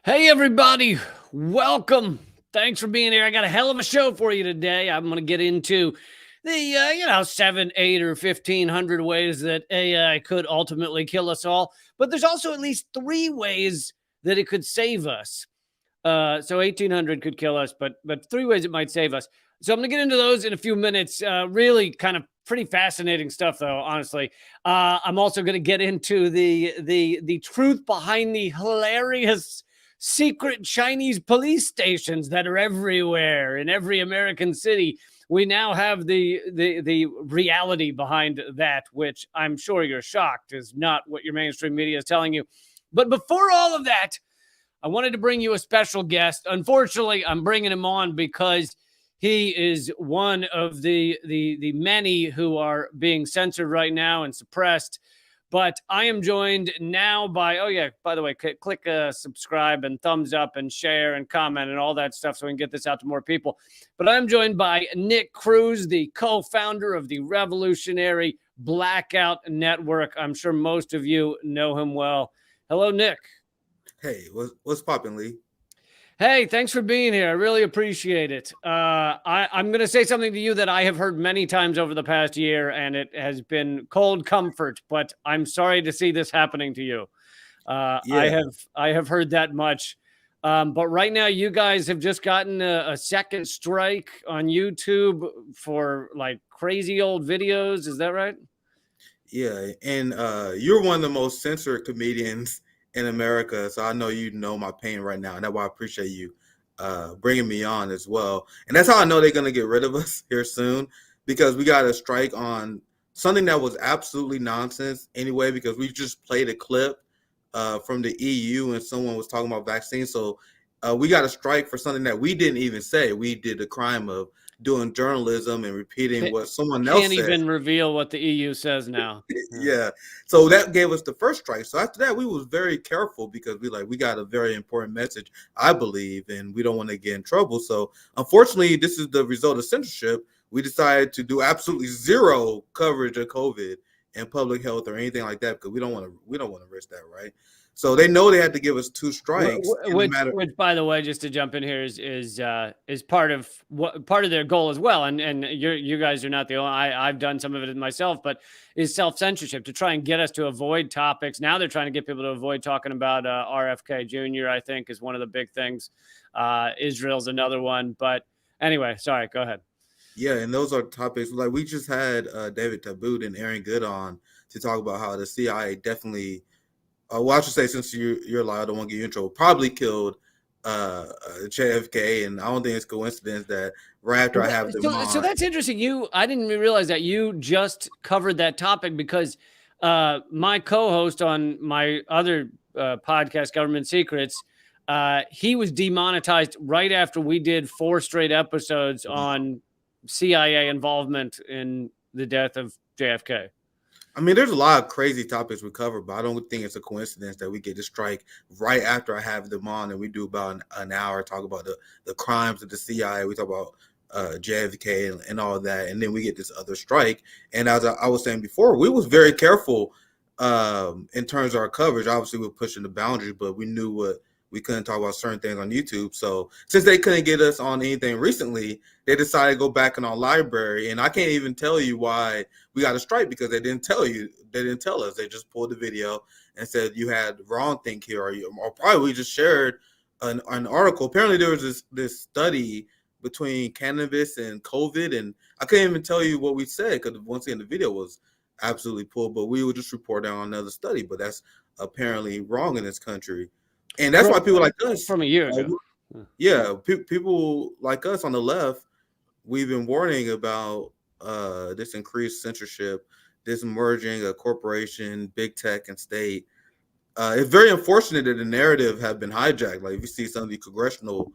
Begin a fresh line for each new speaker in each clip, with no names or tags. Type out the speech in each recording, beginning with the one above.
Hey, everybody. Welcome. Thanks for being here. I got a hell of a show for you today. I'm going to get into the, 7, 8, or 1,500 ways that AI could ultimately kill us all. But there's also at least 3 ways that it could save us. So 1,800 could kill us, but 3 ways it might save us. So I'm going to get into those in a few minutes. Really kind of pretty fascinating stuff, though, honestly. I'm also going to get into the truth behind the hilarious secret Chinese police stations that are everywhere in every American city. We now have the reality behind that, which I'm sure you're shocked is not what your mainstream media is telling you. But before all of that, I wanted to bring you a special guest. Unfortunately, I'm bringing him on because he is one of the many who are being censored right now and suppressed. But I am joined now by, oh yeah, by the way, click subscribe and thumbs up and share and comment and all that stuff so we can get this out to more people. But I'm joined by Nick Cruz, the co-founder of the revolutionary Blackout Network. I'm sure most of you know him well. Hello, Nick.
Hey, what's poppin', Lee?
Hey, thanks for being here. I really appreciate it. I'm going to say something to you that I have heard many times over the past year, and it has been cold comfort. But I'm sorry to see this happening to you.
Yeah,
I have heard that much. But right now, you guys have just gotten a second strike on YouTube for like crazy old videos. Is that right?
yeah, and you're one of the most censored comedians in America, so I know you know my pain right now, and that's why I appreciate you bringing me on as well. And that's how I know they're gonna get rid of us here soon, because we got a strike on something that was absolutely nonsense anyway. Because we just played a clip from the EU, and someone was talking about vaccines, so we got a strike for something that we didn't even say. We did the crime of doing journalism and repeating what someone else
Can't
said.
even reveal what the EU says now. Yeah.
Yeah, so that gave us the first strike. So after that, we was very careful because we got a very important message, I believe, and we don't want to get in trouble. So unfortunately, this is the result of censorship. We decided to do absolutely zero coverage of COVID and public health or anything like that because we don't want to risk that, right? So they know they had to give us two strikes in the matter.
Which, by the way, just to jump in here, is part of their goal as well. And you guys are not the only. I've done some of it myself, but is self censorship to try and get us to avoid topics. Now they're trying to get people to avoid talking about RFK Jr. I think is one of the big things. Israel's another one, but anyway, sorry. Go ahead.
Yeah, and those are topics like we just had David Tabut and Aaron Good on to talk about how the CIA definitely well, I should say, since you're alive, I don't want to get you in trouble. Probably killed JFK, and I don't think it's coincidence that right after I have them
So
on.
that's interesting. I didn't even realize that you just covered that topic because my co-host on my other podcast, Government Secrets, he was demonetized right after we did 4 straight episodes on CIA involvement in the death of JFK.
I mean, there's a lot of crazy topics we cover, but I don't think it's a coincidence that we get to strike right after I have them on, and we do about an hour talk about the crimes of the CIA. We talk about JFK and all of that, and then we get this other strike. And as I was saying before, we was very careful in terms of our coverage. Obviously, we're pushing the boundaries, but we knew what we couldn't talk about certain things on YouTube. So since they couldn't get us on anything recently, they decided to go back in our library. And I can't even tell you why we got a strike because they didn't tell you. They didn't tell us. They just pulled the video and said you had the wrong thing here, or probably we just shared an article. Apparently, there was this study between cannabis and COVID, and I couldn't even tell you what we said because once again the video was absolutely pulled. But we would just report on another study, but that's apparently wrong in this country, and that's why people like us.
From a year ago.
Yeah, people like us on the left, we've been warning about this increased censorship, this merging of corporation, big tech, and state. It's very unfortunate that the narrative have been hijacked. Like if you see some of the congressional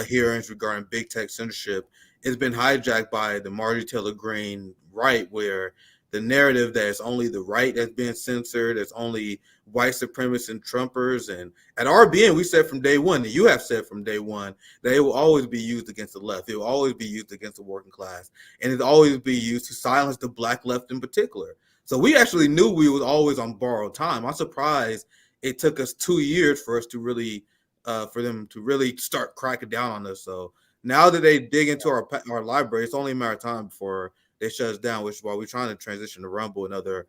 hearings regarding big tech censorship, it's been hijacked by the Marjorie Taylor Greene right, where the narrative that it's only the right that's being censored, it's only white supremacists and Trumpers. And at RBN, we said from day one, and you have said from day one, that it will always be used against the left. It will always be used against the working class. And it'll always be used to silence the black left in particular. So we actually knew we was always on borrowed time. I'm surprised it took us 2 years for us to really for them to really start cracking down on us. So now that they dig into our library, it's only a matter of time before they shut us down, which is why we're trying to transition to Rumble and other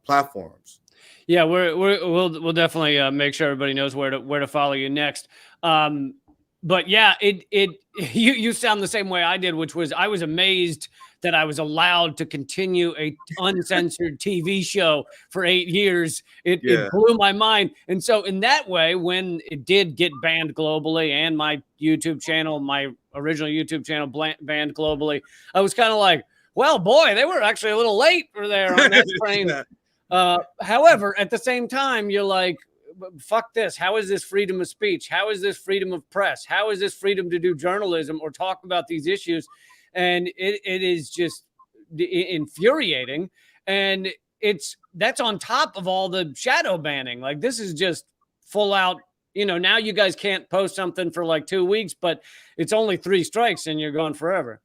platforms.
Yeah, we'll definitely make sure everybody knows where to follow you next. But yeah, it you sound the same way I did, which was I was amazed that I was allowed to continue a uncensored TV show for 8 years. It
Yeah,
blew my mind, and so in that way, when it did get banned globally, and my YouTube channel, my original YouTube channel, banned globally, I was kind of like, well, boy, they were actually a little late for there on that train.
yeah.
However, at the same time, you're like, fuck this. How is this freedom of speech? How is this freedom of press? How is this freedom to do journalism or talk about these issues? And it is just infuriating. And that's on top of all the shadow banning. Like, this is just full out. Now you guys can't post something for like 2 weeks, but it's only 3 strikes and you're gone forever.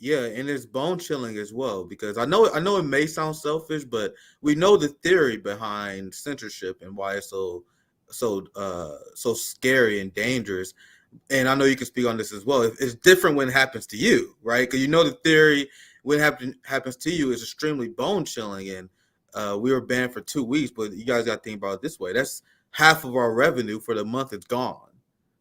Yeah, and it's bone chilling as well because I know it may sound selfish, but we know the theory behind censorship and why it's so scary and dangerous. And I know you can speak on this as well. It's different when it happens to you, right? Because the theory when it happens to you is extremely bone chilling. And we were banned for 2 weeks, but you guys got to think about it this way: that's half of our revenue for the month is gone.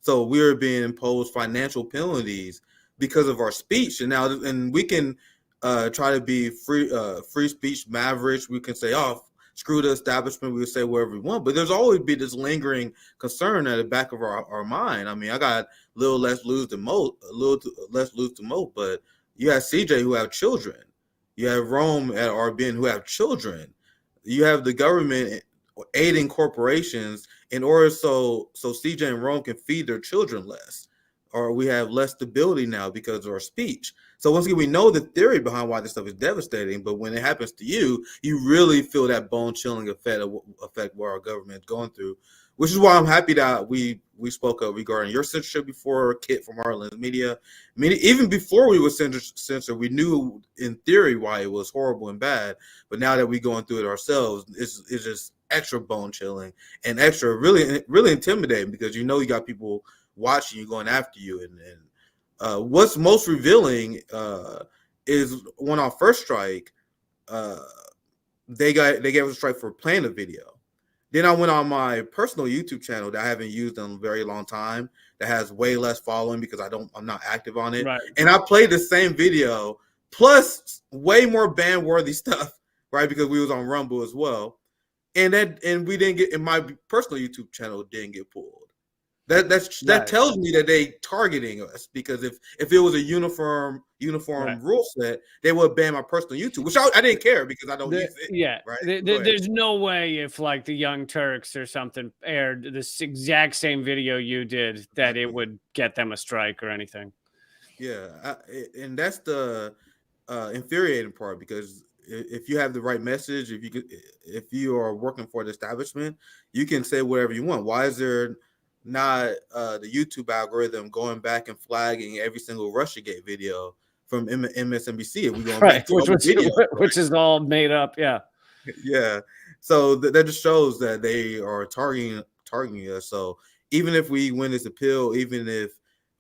So we are being imposed financial penalties because of our speech, and we can try to be free speech mavericks. We can say, "Oh, screw the establishment." We can say whatever we want, but there's always be this lingering concern at the back of our mind. I mean, I got a little less lose than most, but you have CJ who have children, you have Rome at RBN who have children, you have the government aiding corporations in order so CJ and Rome can feed their children less, or we have less stability now because of our speech. So once again, we know the theory behind why this stuff is devastating, but when it happens to you, you really feel that bone chilling effect what our government is going through, which is why I'm happy that we spoke up regarding your censorship before, Kit from Heartland Media. I mean, even before we were censored, we knew in theory why it was horrible and bad, but now that we're going through it ourselves, it's just extra bone chilling and extra really intimidating because you got people watching you, going after you. And what's most revealing is when our first strike, they gave us a strike for playing a video. Then I went on my personal YouTube channel that I haven't used in a very long time, that has way less following because I'm not active on it.
Right.
And I played the same video plus way more ban worthy stuff, right? Because we was on Rumble as well. And we didn't get, in my personal YouTube channel didn't get pulled. That tells me that they targeting us, because if it was a uniform
Right.
rule set, they would ban my personal YouTube, which I didn't care because I don't use it.
Yeah,
Right.
there's no way if like the Young Turks or something aired this exact same video you did that it would get them a strike or anything.
Yeah, and that's the infuriating part, because if you have the right message, if you are working for the establishment, you can say whatever you want. Why is there not the YouTube algorithm going back and flagging every single Russiagate video from MSNBC? If we going
Right,
back to
which is all made up. Yeah.
yeah. So that just shows that they are targeting us. So even if we win this appeal, even if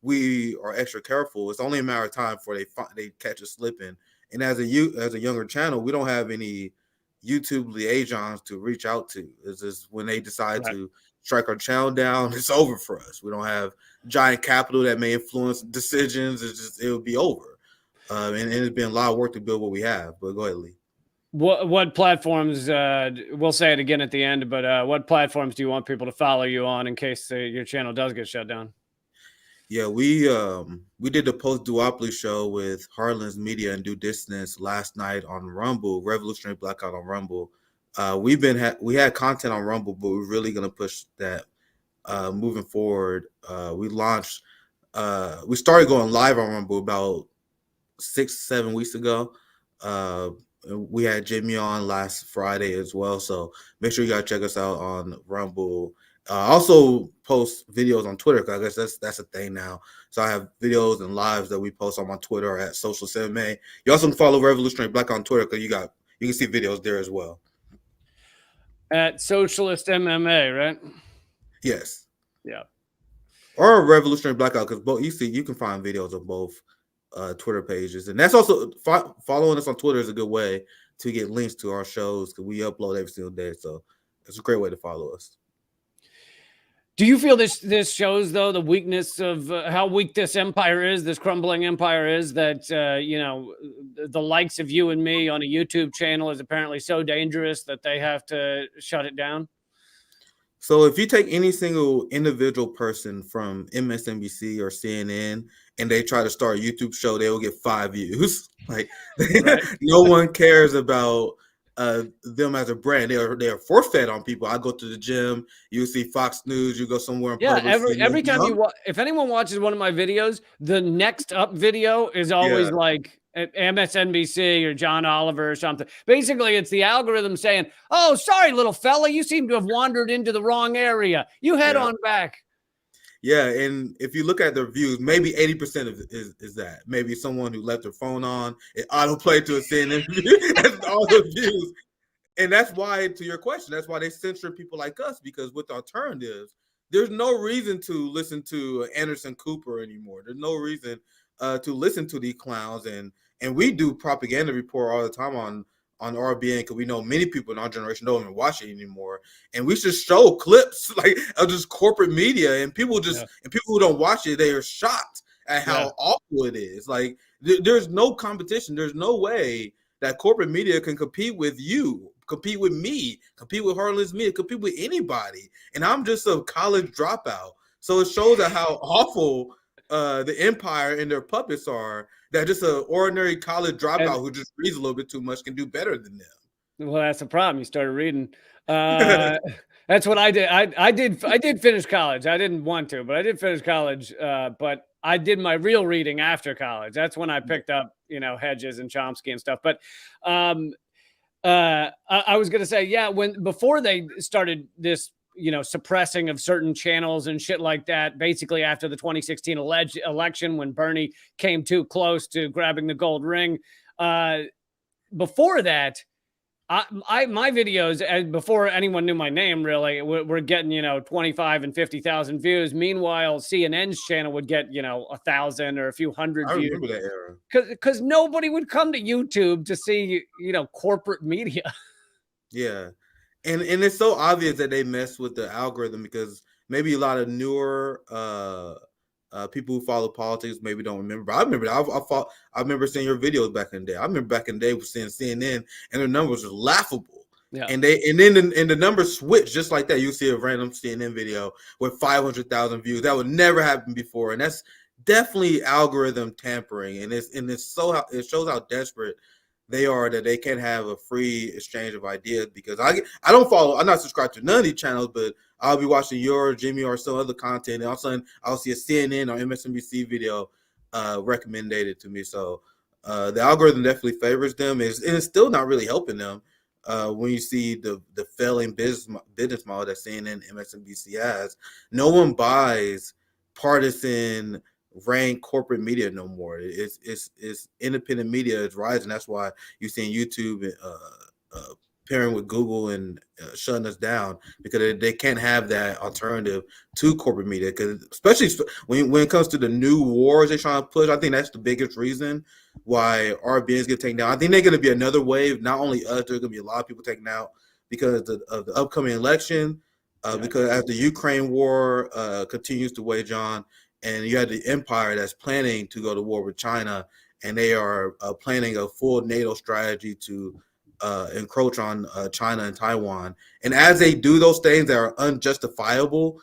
we are extra careful, it's only a matter of time before they catch us slipping. And as a younger channel, we don't have any YouTube liaisons to reach out to. It's just when they decide to strike our channel down, it's over for us. We don't have giant capital that may influence decisions. It'll be over. And it's been a lot of work to build what we have. But go ahead, Lee.
What platforms? We'll say it again at the end, but what platforms do you want people to follow you on in case your channel does get shut down?
Yeah, we did the post duopoly show with Heartland Media and Due Distance last night on Rumble, Revolutionary Blackout on Rumble. We had content on Rumble, but we're really gonna push that moving forward. We started going live on Rumble about 6-7 weeks ago. We had Jimmy on last Friday as well, so make sure you guys check us out on Rumble. Also post videos on Twitter, because I guess that's a thing now. So I have videos and lives that we post on my Twitter at Socialist MMA. You also can follow Revolutionary Black on Twitter, because you can see videos there as well.
At Socialist MMA, right?
Yes.
Yeah.
Or Revolutionary Blackout, because both you can find videos of both Twitter pages, and that's also following us on Twitter is a good way to get links to our shows because we upload every single day. So it's a great way to follow us.
Do you feel this shows though the weakness of how weak this empire is, this crumbling empire is, that the likes of you and me on a YouTube channel is apparently so dangerous that they have to shut it down?
So if you take any single individual person from MSNBC or CNN and they try to start a YouTube show, they will get 5 views. Like
Right.
no one cares about them as a brand. They are force-fed on people. I go to the gym, you see Fox News, you go somewhere in
Yeah,
public.
every time if anyone watches one of my videos, the next up video is always
Yeah.
like MSNBC or John Oliver or something. Basically, it's the algorithm saying, "Oh, sorry, little fella, you seem to have wandered into the wrong area. You head
Yeah.
on back."
Yeah, and if you look at their views, maybe 80% of it is that. Maybe someone who left their phone on, it autoplayed to a CNN view. That's all the views. And that's why, to your question, that's why they censor people like us, because with alternatives, there's no reason to listen to Anderson Cooper anymore. There's no reason to listen to these clowns, and we do propaganda report all the time on RBN because we know many people in our generation don't even watch it anymore, and we should show clips like of just corporate media, and people who don't watch it, they are shocked at how awful it is. Like there's no competition. There's no way that corporate media can compete with you, compete with me, compete with Harlan's Media, compete with anybody. And I'm just a college dropout. So it shows that how awful the empire and their puppets are, that just an ordinary college dropout who just reads a little bit too much can do better than them.
Well, that's the problem. You started reading. That's what I did. I did finish college. I didn't want to, but I did finish college. But I did my real reading after college. That's when I picked up, Hedges and Chomsky and stuff. But I was going to say, yeah, before they started this, suppressing of certain channels and shit like that, basically after the 2016 election, when Bernie came too close to grabbing the gold ring. Before that, my videos, before anyone knew my name, really, were getting 25 and 50,000 views. Meanwhile, CNN's channel would get 1,000 or a few hundred views.
I remember that era
because nobody would come to YouTube to see corporate media.
Yeah, and it's so obvious that they mess with the algorithm because maybe a lot of newer people who follow politics maybe don't remember. But I remember I remember seeing your videos back in the day. I remember back in the day seeing CNN and the numbers were laughable.
Yeah.
And then the numbers switch just like that. You see a random CNN video with 500,000 views. That would never happen before. And that's definitely algorithm tampering. And it shows how desperate they are that they can't have a free exchange of ideas, because I'm not subscribed to none of these channels, but I'll be watching your Jimmy or some other content, and all of a sudden I'll see a CNN or MSNBC video recommended to me. So the algorithm definitely favors them, and it's still not really helping them when you see the failing business model that CNN and MSNBC has. No one buys partisan rank corporate media no more. It's independent media is rising. That's why you're seeing YouTube pairing with Google and shutting us down, because they can't have that alternative to corporate media. Because especially when it comes to the new wars they're trying to push, I think that's the biggest reason why RBNs get taken down. I think they're going to be another wave. Not only us, there's going to be a lot of people taken out because of the upcoming election. Because as the Ukraine war continues to wage on, and you had the empire that's planning to go to war with China, and they are planning a full NATO strategy to encroach on China and Taiwan. And as they do those things that are unjustifiable,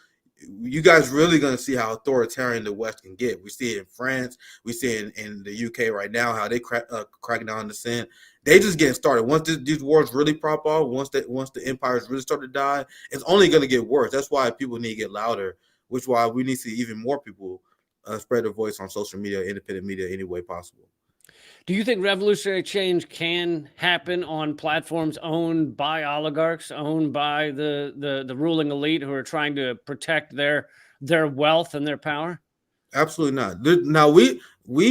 you guys really going to see how authoritarian the West can get. We see it in France. We see it in the UK right now, how they cracking down on dissent. They just getting started. Once these wars really prop off, once the empires really start to die, it's only going to get worse. That's why people need to get louder, which is why we need to see even more people spread their voice on social media, independent media, any way possible.
Do you think revolutionary change can happen on platforms owned by oligarchs, owned by the ruling elite who are trying to protect their wealth and their power?
Absolutely not. Now we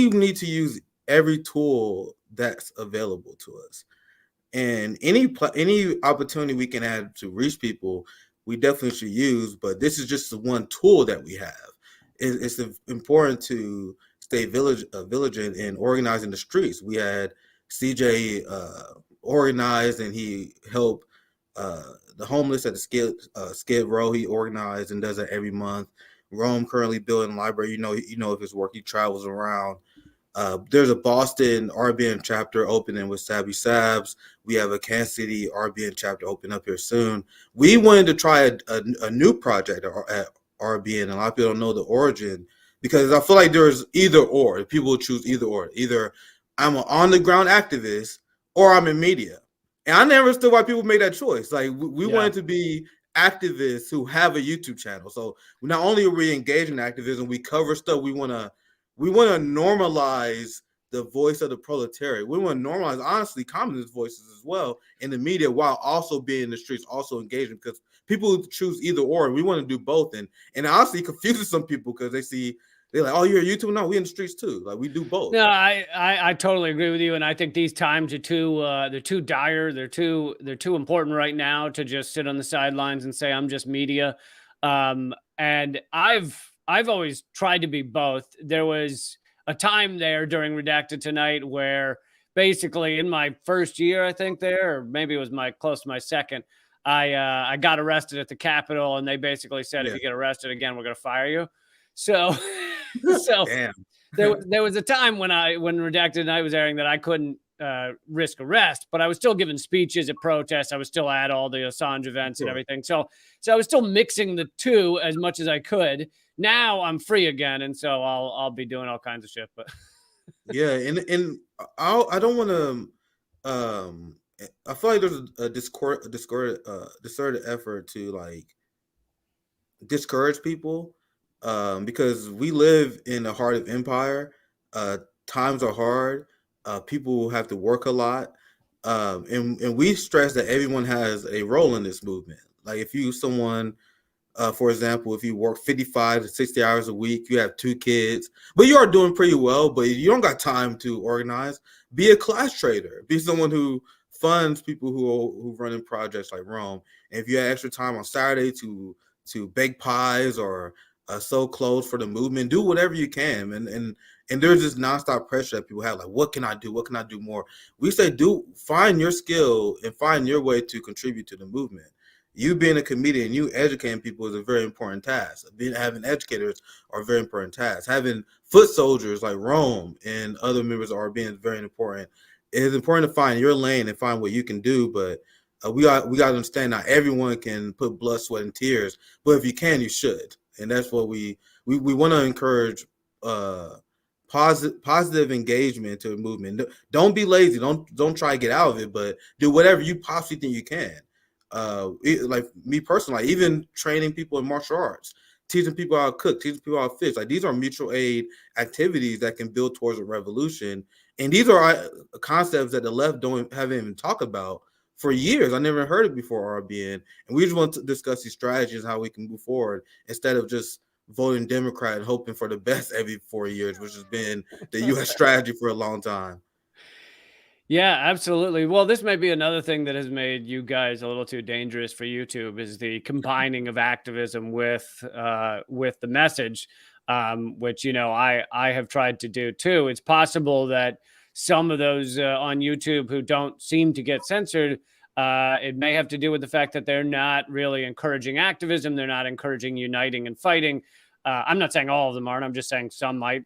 need to use every tool that's available to us, and any opportunity we can have to reach people, we definitely should use. But this is just the one tool that we have. It's important to stay vigilant in organizing the streets. We had CJ organized, and he helped the homeless at the Skid Row. He organized and does that every month. Rome currently building a library. You know of his work. He travels around. There's a Boston RBN chapter opening with Sabby Sabs. We have a Kansas City RBN chapter open up here soon. We wanted to try a new project at RBN, and a lot of people don't know the origin, because I feel like there's either or. People choose either or. Either I'm an on the ground activist or I'm in media. And I never understood why people made that choice. Like we wanted to be activists who have a YouTube channel. So not only are we engaged in activism, we cover stuff. We want to normalize the voice of the proletariat. We want to normalize, honestly, communist voices as well in the media, while also being in the streets, also engaging, because people choose either or. We want to do both, and honestly, confuses some people because they're like, "Oh, you're a YouTuber? No, we in the streets too. Like we do both."
No, I totally agree with you, and I think these times are they're too dire. They're too important right now to just sit on the sidelines and say I'm just media. And I've always tried to be both. There was a time there during Redacted Tonight where basically in my first year, I think there, or maybe it was close to my second, I got arrested at the Capitol, and they basically said, if you get arrested again, we're going to fire you. So, so
Damn.
there was a time when Redacted Tonight was airing that I couldn't risk arrest, but I was still giving speeches at protests. I was still at all the Assange events and everything. So I was still mixing the two as much as I could. Now I'm free again, and so I'll be doing all kinds of shit. But
yeah, and I don't want to. I feel like there's a distorted effort to like discourage people, because we live in the heart of empire. Times are hard. People have to work a lot, and we stress that everyone has a role in this movement. Like if you someone for example, if you work 55 to 60 hours a week, you have 2 kids, but you are doing pretty well, but you don't got time to organize, be a class trader, be someone who funds people who run in projects like Rome. And if you have extra time on Saturday to bake pies or sew clothes for the movement, do whatever you can. And there's this nonstop pressure that people have, like, what can I do? What can I do more? We say, find your skill and find your way to contribute to the movement. You being a comedian, you educating people is a very important task. Having educators are a very important task. Having foot soldiers like Rome and other members of RBN is very important. It is important to find your lane and find what you can do, but we got to understand not everyone can put blood, sweat, and tears. But if you can, you should, and that's what we want to encourage. Positive engagement to the movement. Don't be lazy. Don't try to get out of it, but do whatever you possibly think you can. Like me personally, like even training people in martial arts, teaching people how to cook, teaching people how to fish. Like these are mutual aid activities that can build towards a revolution. And these are concepts that the left haven't even talked about for years. I never heard it before RBN. And we just want to discuss these strategies, how we can move forward instead of just voting Democrat and hoping for the best every 4 years, which has been the U.S. strategy for a long time.
yeah, absolutely. Well, this may be another thing that has made you guys a little too dangerous for YouTube, is the combining of activism with the message, which I have tried to do too. It's possible that some of those on YouTube who don't seem to get censored, it may have to do with the fact that they're not really encouraging activism. They're not encouraging uniting and fighting. I'm not saying all of them aren't. I'm just saying some might.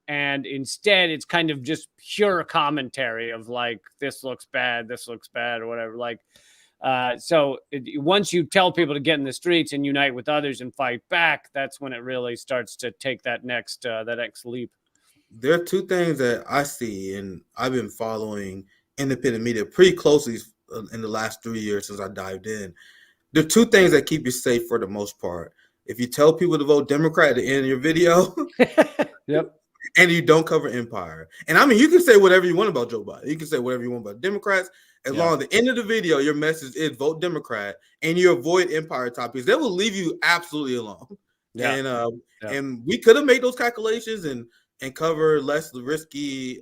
And instead, it's kind of just pure commentary of like, this looks bad, or whatever. Like, so once you tell people to get in the streets and unite with others and fight back, that's when it really starts to take that next leap.
There are 2 things that I see, and I've been following independent media pretty closely in the last 3 years since I dived in. There are 2 things that keep you safe for the most part. If you tell people to vote Democrat at the end of your video,
yep,
and you don't cover empire. And I mean, you can say whatever you want about Joe Biden. You can say whatever you want about Democrats. As long as at the end of the video, your message is vote Democrat and you avoid empire topics, they will leave you absolutely alone. Yeah. And we could have made those calculations and cover less risky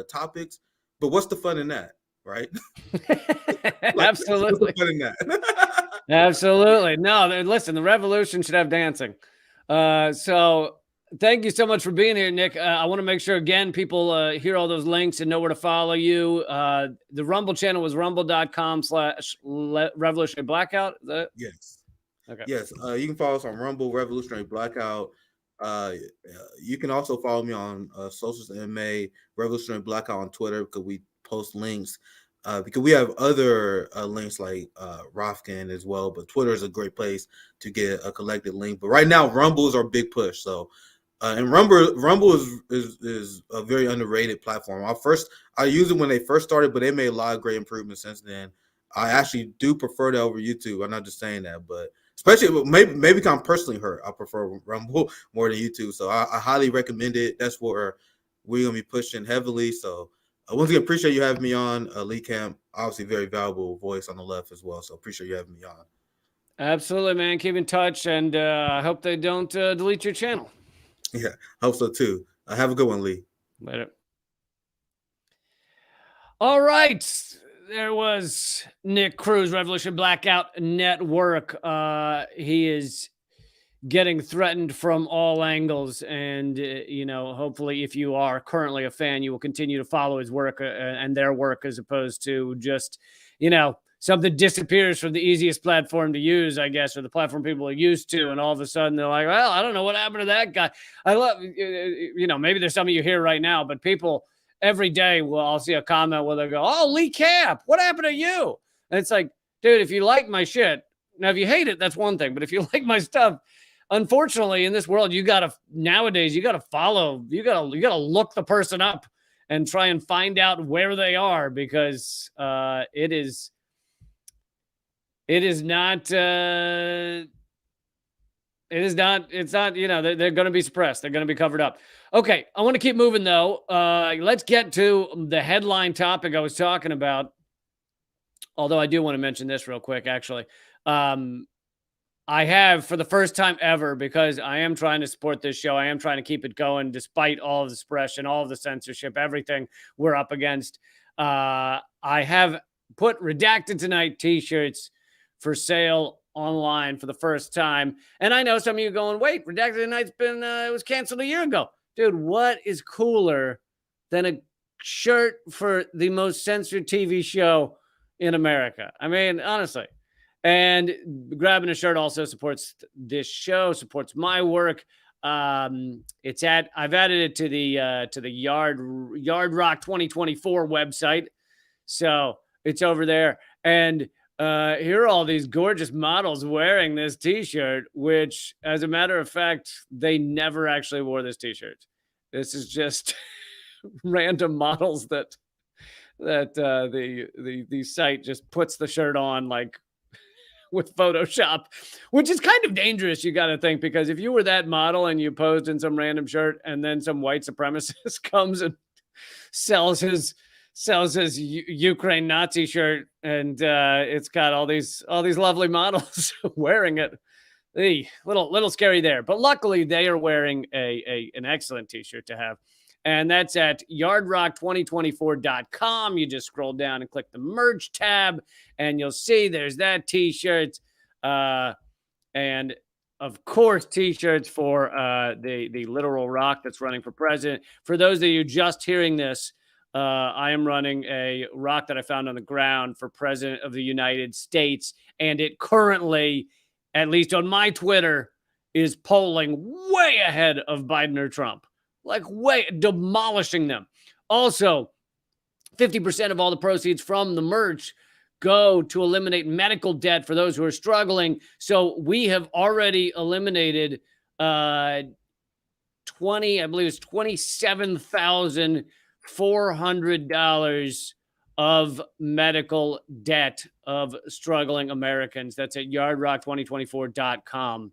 topics. But what's the fun in that? right? What's the
Absolutely.
fun in that?
Absolutely. No, listen, the revolution should have dancing. So thank you so much for being here, Nick. I want to make sure, again, people hear all those links and know where to follow you. The Rumble channel was rumble.com/revolutionary blackout. Is that?
Yes.
Okay.
Yes. You can follow us on Rumble, Revolutionary Blackout. You can also follow me on Socials MA, Revolutionary Blackout on Twitter, because we post links. Because we have other links like Rofkin as well, but Twitter is a great place to get a collected link. But right now, Rumble is our big push. So, and Rumble is a very underrated platform. I used it when they first started, but they made a lot of great improvements since then. I actually do prefer that over YouTube. I'm not just saying that, but especially maybe because I'm personally hurt, I prefer Rumble more than YouTube. So I highly recommend it. That's where we're gonna be pushing heavily. So once again, appreciate you having me on, Lee Camp. Obviously, very valuable voice on the left as well. So appreciate you having me on.
Absolutely, man. Keep in touch, and I hope they don't delete your channel.
Yeah, hope so too. Have a good one, Lee.
Later. All right. There was Nick Cruz, Revolution Blackout Network. He is getting threatened from all angles. And, hopefully, if you are currently a fan, you will continue to follow his work and their work as opposed to just, something disappears from the easiest platform to use, I guess, or the platform people are used to. And all of a sudden they're like, well, I don't know what happened to that guy. I love, maybe there's some of you here right now, but people every day, I'll see a comment where they go, oh, Lee Camp, what happened to you? And it's like, dude, if you like my shit, now if you hate it, that's one thing. But if you like my stuff, unfortunately, in this world, nowadays, you got to follow, you got to look the person up and try and find out where they are, because it's not, they're going to be suppressed. They're going to be covered up. Okay. I want to keep moving though. Let's get to the headline topic I was talking about. Although I do want to mention this real quick, actually. I have, for the first time ever, because I am trying to support this show, I am trying to keep it going despite all of the suppression, all of the censorship, everything we're up against. I have put Redacted Tonight t-shirts for sale online for the first time. And I know some of you going, wait, Redacted Tonight's been, it was canceled a year ago. Dude, what is cooler than a shirt for the most censored TV show in America? I mean, honestly. And grabbing a shirt also supports this show, supports my work. I've added it to the Yard Rock 2024 website. So it's over there. And here are all these gorgeous models wearing this t-shirt, which, as a matter of fact, they never actually wore this t-shirt. This is just random models that the site just puts the shirt on like with Photoshop, which is kind of dangerous, you got to think, because if you were that model and you posed in some random shirt and then some white supremacist comes and sells his Ukraine Nazi shirt and it's got all these lovely models wearing it, little scary there. But luckily they are wearing an excellent t-shirt to have. And that's at yardrock2024.com. You just scroll down and click the merch tab, and you'll see there's that t-shirt. And of course, t-shirts for the literal rock that's running for president. For those of you just hearing this, I am running a rock that I found on the ground for president of the United States. And it currently, at least on my Twitter, is polling way ahead of Biden or Trump. Like way demolishing them. Also, 50% of all the proceeds from the merch go to eliminate medical debt for those who are struggling. So we have already eliminated $27,400 of medical debt of struggling Americans. That's at yardrock2024.com.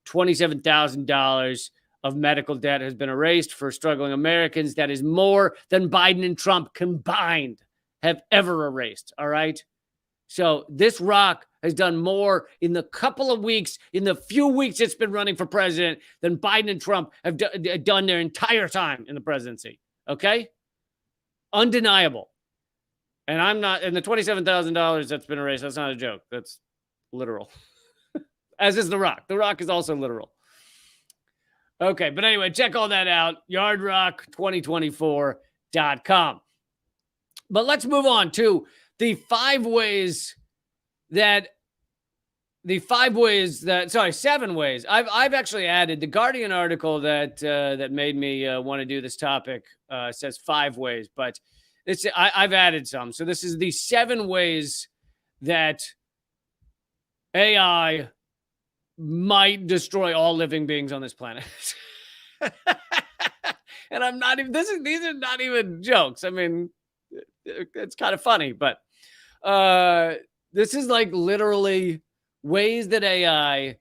$27,000 of medical debt has been erased for struggling Americans. That is more than Biden and Trump combined have ever erased. All right. So this rock has done more in the couple of weeks, in the few weeks it's been running for president, than Biden and Trump have done their entire time in the presidency. Okay. Undeniable. And I'm not, and the $27,000 that's been erased, that's not a joke. That's literal. As is The Rock. The Rock is also literal. Okay, but anyway, check all that out. Yardrock2024.com. But let's move on to the 7 ways that I've actually added the Guardian article that made me want to do this topic. Says 5 ways, but I've added some. So this is the 7 ways that AI might destroy all living beings on this planet. And I'm not even, these are not even jokes. I mean, it's kind of funny, but this is like literally ways that AI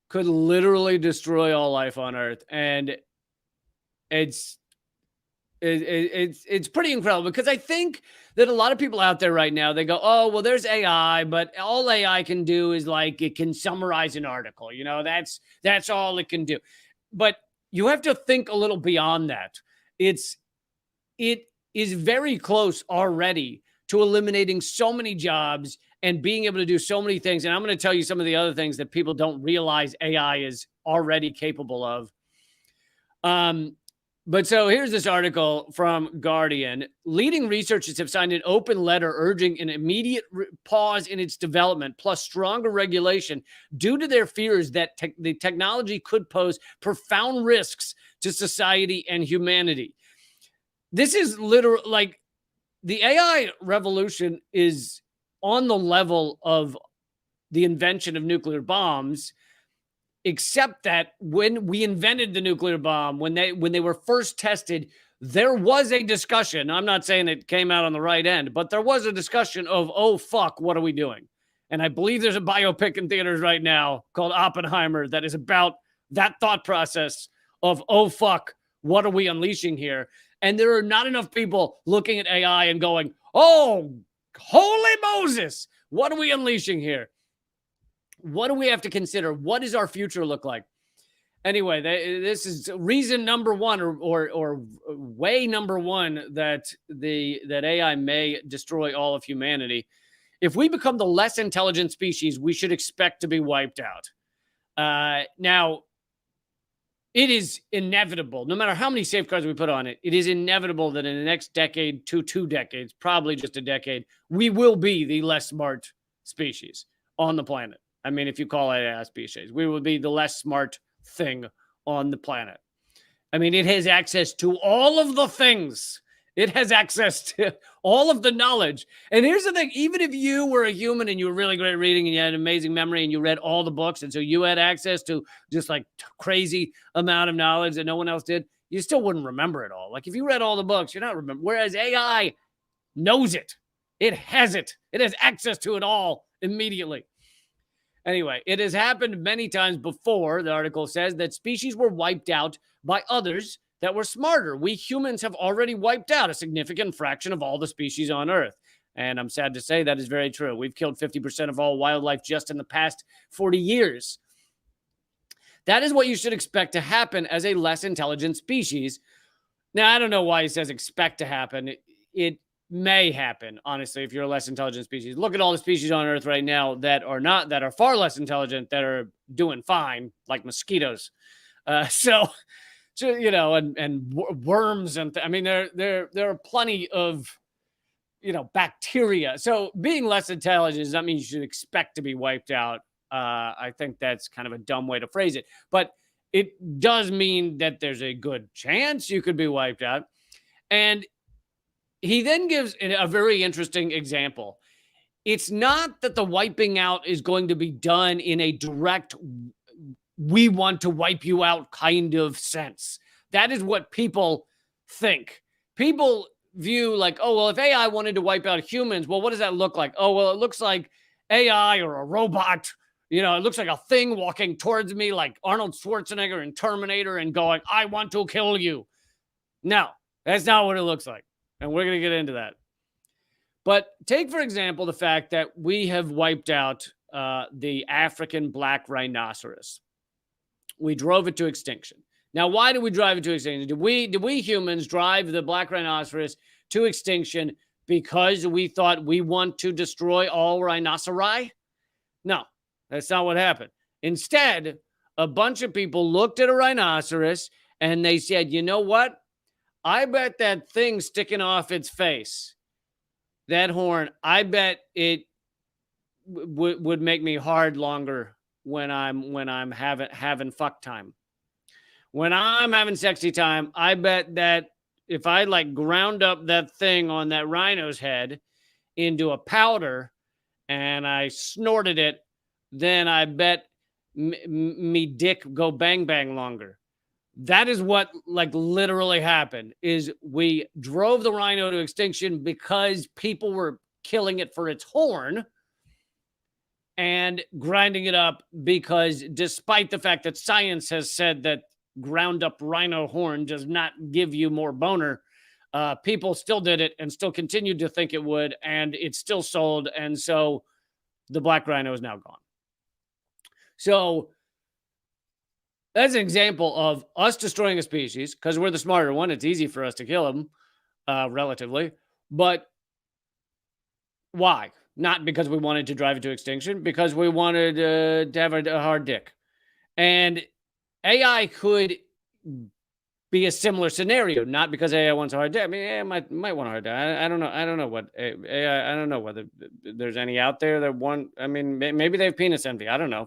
could literally destroy all life on Earth. And it's pretty incredible, because I think that a lot of people out there right now, they go, oh, well, there's AI, but all AI can do is like, it can summarize an article. You know, that's all it can do. But you have to think a little beyond that. It is very close already to eliminating so many jobs and being able to do so many things. And I'm going to tell you some of the other things that people don't realize AI is already capable of. But so here's this article from Guardian. Leading researchers have signed an open letter urging an immediate pause in its development, plus stronger regulation, due to their fears that the technology could pose profound risks to society and humanity. This is literally like the AI revolution is on the level of the invention of nuclear bombs. Except that when we invented the nuclear bomb, when they were first tested, there was a discussion. I'm not saying it came out on the right end, but there was a discussion of, oh, fuck, what are we doing? And I believe there's a biopic in theaters right now called Oppenheimer that is about that thought process of, oh, fuck, what are we unleashing here? And there are not enough people looking at AI and going, oh, holy Moses, what are we unleashing here? What do we have to consider? What does our future look like? Anyway, this is reason number 1 or way number 1 that AI may destroy all of humanity. If we become the less intelligent species, we should expect to be wiped out. Now, it is inevitable, no matter how many safeguards we put on it, it is inevitable that in the next decade to 2 decades, probably just a decade, we will be the less smart species on the planet. I mean, if you call it a species, we will be the less smart thing on the planet. I mean, it has access to all of the things. It has access to all of the knowledge. And here's the thing, even if you were a human and you were really great at reading and you had an amazing memory and you read all the books, and so you had access to just like crazy amount of knowledge that no one else did, you still wouldn't remember it all. Like if you read all the books, you're not remember. Whereas AI knows it. It has it. It has access to it all immediately. Anyway, it has happened many times before, the article says, that species were wiped out by others that were smarter. We humans have already wiped out a significant fraction of all the species on Earth. And I'm sad to say that is very true. We've killed 50% of all wildlife just in the past 40 years. That is what you should expect to happen as a less intelligent species. Now, I don't know why he says expect to happen. It may happen, honestly, if you're a less intelligent species. Look at all the species on Earth right now that are far less intelligent, that are doing fine, like mosquitoes. So you know, and worms, and I mean, there are plenty of, you know, bacteria. So being less intelligent does not mean you should expect to be wiped out. I think that's kind of a dumb way to phrase it, but it does mean that there's a good chance you could be wiped out. And he then gives a very interesting example. It's not that the wiping out is going to be done in a direct, we want to wipe you out kind of sense. That is what people think. People view like, oh, well, if AI wanted to wipe out humans, well, what does that look like? Oh, well, it looks like AI or a robot. You know, it looks like a thing walking towards me like Arnold Schwarzenegger in Terminator and going, I want to kill you. No, that's not what it looks like. And we're going to get into that. But take, for example, the fact that we have wiped out the African black rhinoceros. We drove it to extinction. Now, why did we drive it to extinction? Did we humans drive the black rhinoceros to extinction because we thought we want to destroy all rhinoceri? No, that's not what happened. Instead, a bunch of people looked at a rhinoceros and they said, you know what? I bet that thing sticking off its face, that horn, I bet it would make me hard longer when I'm having fuck time. When I'm having sexy time, I bet that if I like ground up that thing on that rhino's head into a powder and I snorted it, then I bet me dick go bang bang longer. That is what like literally happened. Is we drove the rhino to extinction because people were killing it for its horn and grinding it up because despite the fact that science has said that ground up rhino horn does not give you more boner, people still did it and still continued to think it would, and it still sold. And so the black rhino is now gone. So that's an example of us destroying a species because we're the smarter one. It's easy for us to kill them, relatively. But why? Not because we wanted to drive it to extinction, because we wanted to have a hard dick. And AI could be a similar scenario, not because AI wants a hard dick. I mean, AI might want a hard dick. I don't know. I don't know what AI. I don't know whether there's any out there that want. I mean, maybe they have penis envy. I don't know.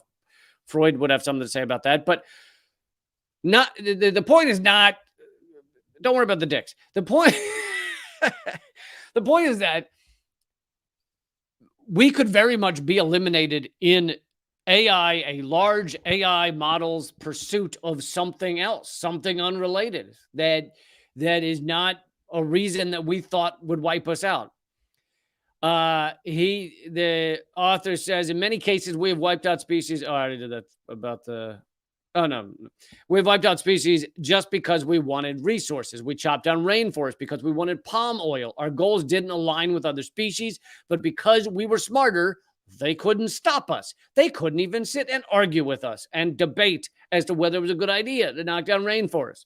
Freud would have something to say about that, but not the point is not. Don't worry about the dicks. The point, the point is that we could very much be eliminated in AI, a large AI model's pursuit of something else, something unrelated that is not a reason that we thought would wipe us out. The author says, in many cases, we have wiped out species. Oh, I already did that about the. Oh, no. We've wiped out species just because we wanted resources. We chopped down rainforests because we wanted palm oil. Our goals didn't align with other species, but because we were smarter, they couldn't stop us. They couldn't even sit and argue with us and debate as to whether it was a good idea to knock down rainforests.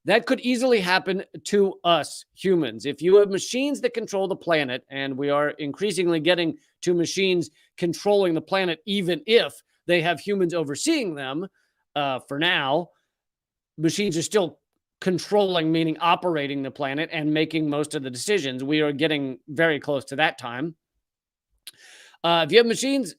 That could easily happen to us humans. If you have machines that control the planet, and we are increasingly getting to machines controlling the planet, even if they have humans overseeing them, for now, machines are still controlling, meaning operating the planet and making most of the decisions. We are getting very close to that time. If you have machines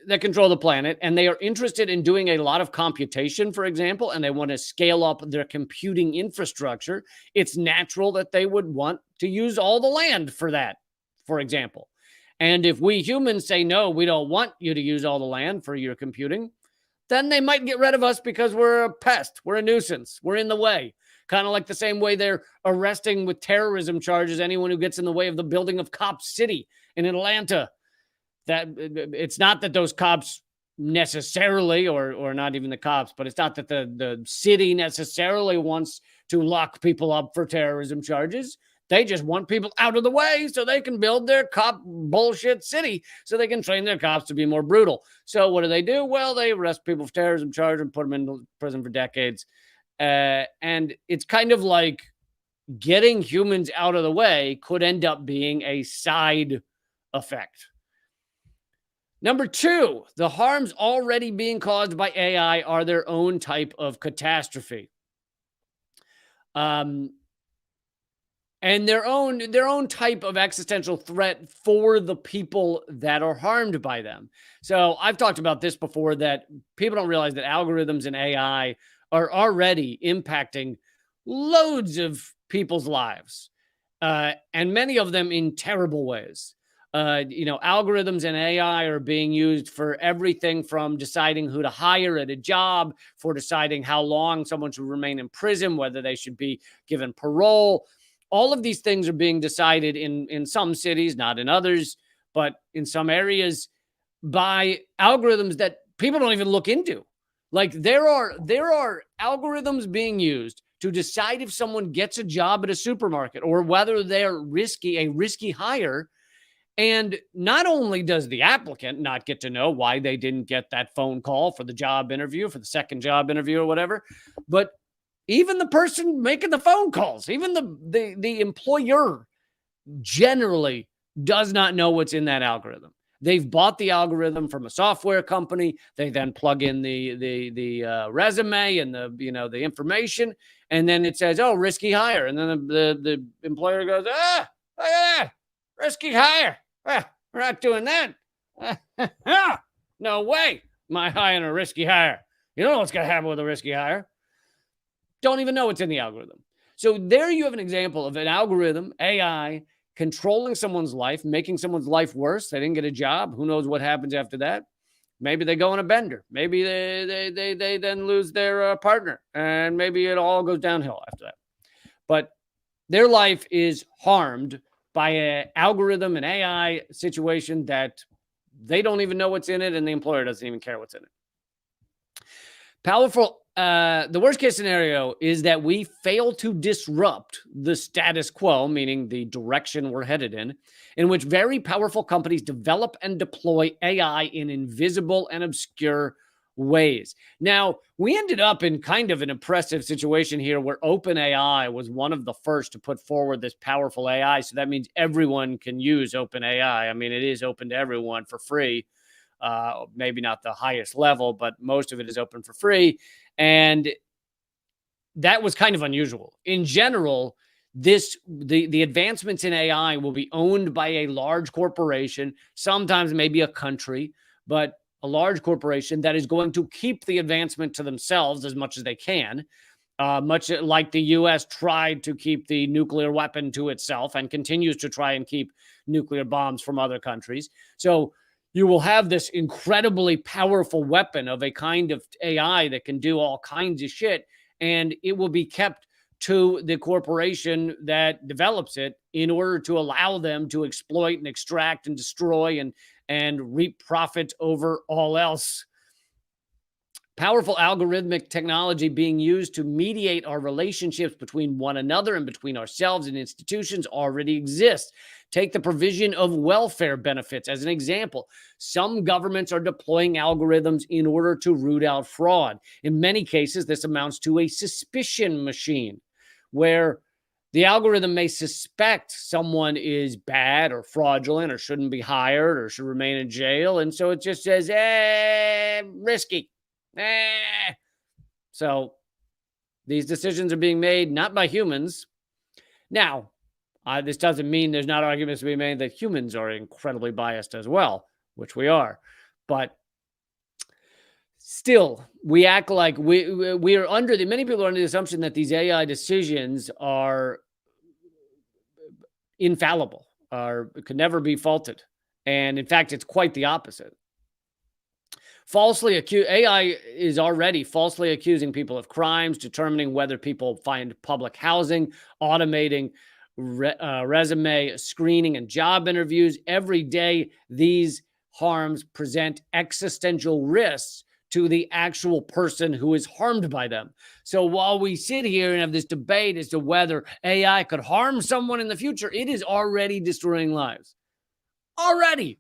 that control the planet and they are interested in doing a lot of computation, for example, and they want to scale up their computing infrastructure, it's natural that they would want to use all the land for that, for example. And if we humans say, no, we don't want you to use all the land for your computing, then they might get rid of us because we're a pest. We're a nuisance. We're in the way. Kind of like the same way they're arresting with terrorism charges anyone who gets in the way of the building of Cop City in Atlanta. That it's not that those cops necessarily, or not even the cops, but it's not that the city necessarily wants to lock people up for terrorism charges. They just want people out of the way so they can build their cop bullshit city, so they can train their cops to be more brutal. So what do? Well, they arrest people for terrorism charge and put them in prison for decades. And it's kind of like getting humans out of the way could end up being a side effect. Number two, the harms already being caused by AI are their own type of catastrophe. And their own type of existential threat for the people that are harmed by them. So I've talked about this before, that people don't realize that algorithms and AI are already impacting loads of people's lives, and many of them in terrible ways. Algorithms and AI are being used for everything from deciding who to hire at a job, for deciding how long someone should remain in prison, whether they should be given parole. All of these things are being decided in some cities, not in others, but in some areas by algorithms that people don't even look into. Like there are algorithms being used to decide if someone gets a job at a supermarket or whether they're a risky hire. And not only does the applicant not get to know why they didn't get that phone call for the job interview, for the second job interview or whatever, but even the person making the phone calls, even the employer generally does not know what's in that algorithm. They've bought the algorithm from a software company. They then plug in the resume and the information, and then it says, "Oh, risky hire," and then the employer goes, look at that, risky hire. We're not doing that. No way. Am I hiring a risky hire? You don't know what's going to happen with a risky hire. Don't even know what's in the algorithm. So there you have an example of an algorithm, AI, controlling someone's life, making someone's life worse. They didn't get a job. Who knows what happens after that? Maybe they go on a bender. Maybe they then lose their partner, and maybe it all goes downhill after that. But their life is harmed by an algorithm, an AI situation that they don't even know what's in it, and the employer doesn't even care what's in it. The worst case scenario is that we fail to disrupt the status quo, meaning the direction we're headed in which very powerful companies develop and deploy AI in invisible and obscure ways. Now, we ended up in kind of an impressive situation here where OpenAI was one of the first to put forward this powerful AI. So that means everyone can use OpenAI. I mean, it is open to everyone for free. Maybe not the highest level, but most of it is open for free. And that was kind of unusual. In general, the advancements in AI will be owned by a large corporation, sometimes maybe a country, but a large corporation that is going to keep the advancement to themselves as much as they can. Much like the U.S. tried to keep the nuclear weapon to itself and continues to try and keep nuclear bombs from other countries. So you will have this incredibly powerful weapon of a kind of AI that can do all kinds of shit, and it will be kept to the corporation that develops it in order to allow them to exploit and extract and destroy and reap profit over all else. Powerful algorithmic technology being used to mediate our relationships between one another and between ourselves and institutions already exists. Take the provision of welfare benefits as an example. Some governments are deploying algorithms in order to root out fraud. In many cases, this amounts to a suspicion machine, where the algorithm may suspect someone is bad or fraudulent or shouldn't be hired or should remain in jail. And so it just says, risky. So these decisions are being made not by humans. Now, this doesn't mean there's not arguments to be made that humans are incredibly biased as well, which we are. But still, we act like we are many people are under the assumption that these AI decisions are infallible, could never be faulted. And in fact, it's quite the opposite. AI is already falsely accusing people of crimes, determining whether people find public housing, automating resume screening and job interviews. Every day, these harms present existential risks to the actual person who is harmed by them. So while we sit here and have this debate as to whether AI could harm someone in the future, it is already destroying lives. Already.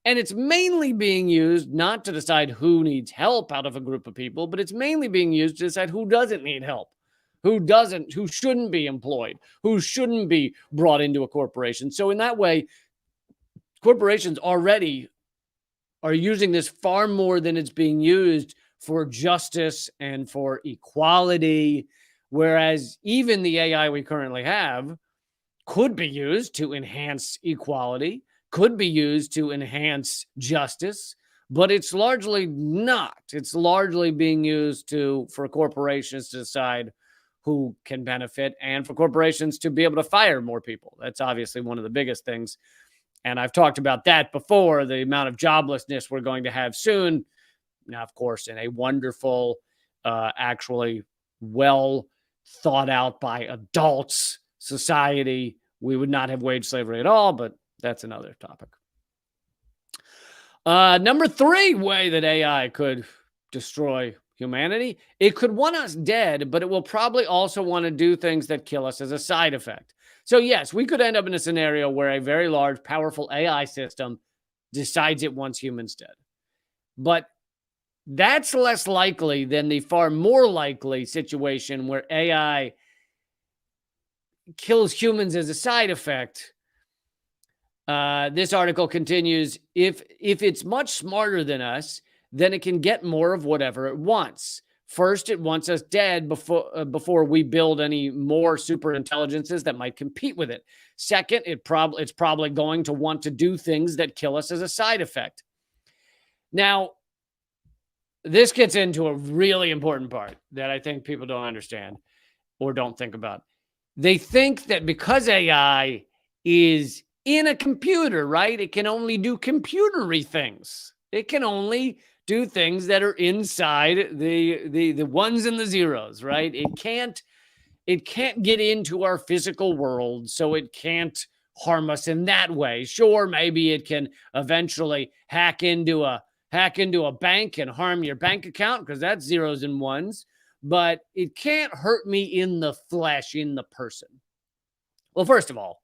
And it's mainly being used not to decide who needs help out of a group of people, but it's mainly being used to decide who doesn't need help, who shouldn't be employed, who shouldn't be brought into a corporation. So in that way, corporations already are using this far more than it's being used for justice and for equality, whereas even the AI we currently have could be used to enhance equality, could be used to enhance justice, but it's largely not. It's largely being used for corporations to decide who can benefit and for corporations to be able to fire more people. That's obviously one of the biggest things. And I've talked about that before, the amount of joblessness we're going to have soon. Now, of course, in a wonderful, actually well thought out by adults society, we would not have wage slavery at all, but that's another topic. Number 3 way that AI could destroy humanity. It could want us dead, but it will probably also want to do things that kill us as a side effect. So yes, we could end up in a scenario where a very large, powerful AI system decides it wants humans dead. But that's less likely than the far more likely situation where AI kills humans as a side effect, This article continues, if it's much smarter than us, then it can get more of whatever it wants. First, it wants us dead before we build any more super intelligences that might compete with it. Second, it's probably going to want to do things that kill us as a side effect. Now, this gets into a really important part that I think people don't understand or don't think about. They think that because AI is in a computer, right? It can only do computery things. It can only do things that are inside the ones and the zeros, right? It can't get into our physical world, so it can't harm us in that way. Sure, maybe it can eventually hack into a bank and harm your bank account because that's zeros and ones, but it can't hurt me in the flesh, in the person. Well, first of all,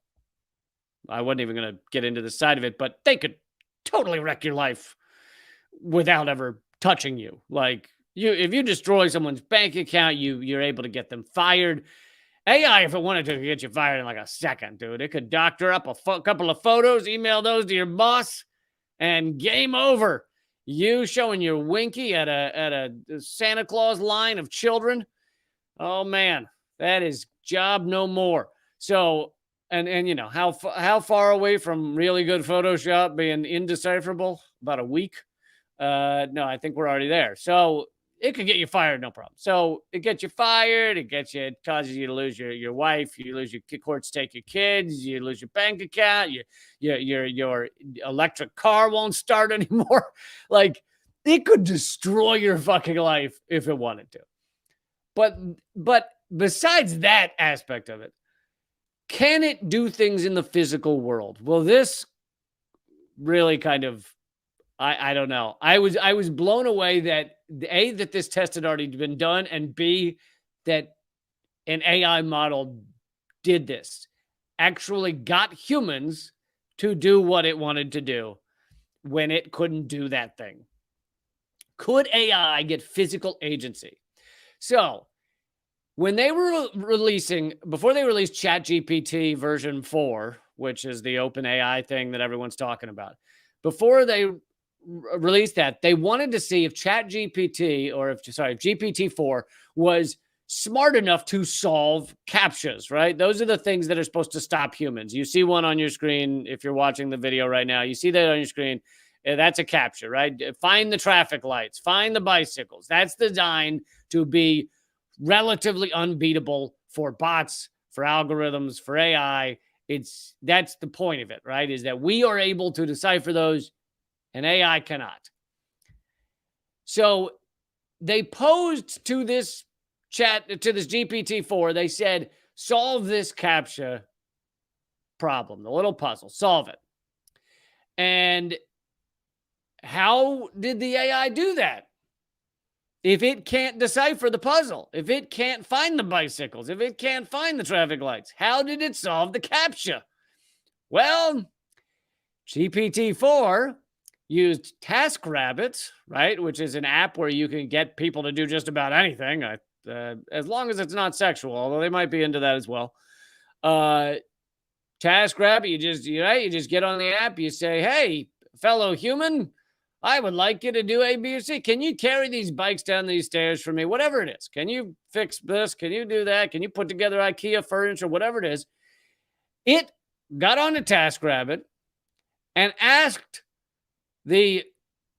I wasn't even going to get into the side of it, but they could totally wreck your life without ever touching you. Like, if you destroy someone's bank account, you're able to get them fired. AI, if it wanted to, could get you fired in like a second, dude. It could doctor up a couple of photos, email those to your boss, and game over. You showing your winky at a Santa Claus line of children. Oh man, that is job no more. So, and you know, how far away from really good Photoshop being indecipherable? About a week. No, I think we're already there. So it could get you fired, no problem. So it gets you fired. It causes you to lose your wife. You lose your courts, take your kids. You lose your bank account. Your electric car won't start anymore. Like, it could destroy your fucking life if it wanted to. But besides that aspect of it, can it do things in the physical world? Well, this really kind of, I don't know. I was blown away that A, that this test had already been done, and B, that an AI model did this. Actually got humans to do what it wanted to do when it couldn't do that thing. Could AI get physical agency? So, when they were before they released ChatGPT version 4, which is the open AI thing that everyone's talking about, before they released that, they wanted to see if GPT-4 was smart enough to solve CAPTCHAs, right? Those are the things that are supposed to stop humans. You see one on your screen. If you're watching the video right now, you see that on your screen. That's a CAPTCHA, right? Find the traffic lights, find the bicycles. That's designed to be relatively unbeatable for bots, for algorithms, for AI. That's the point of it, right? Is that we are able to decipher those and AI cannot. So they posed to this GPT-4, they said, solve this CAPTCHA problem, the little puzzle, solve it. And how did the AI do that? If it can't decipher the puzzle, if it can't find the bicycles, if it can't find the traffic lights, how did it solve the CAPTCHA? Well, GPT-4 used TaskRabbit, right, which is an app where you can get people to do just about anything, as long as it's not sexual, although they might be into that as well. TaskRabbit, you just get on the app, you say, hey, fellow human, I would like you to do A, B, or C. Can you carry these bikes down these stairs for me? Whatever it is. Can you fix this? Can you do that? Can you put together IKEA furniture? Whatever it is. It got on to TaskRabbit and asked the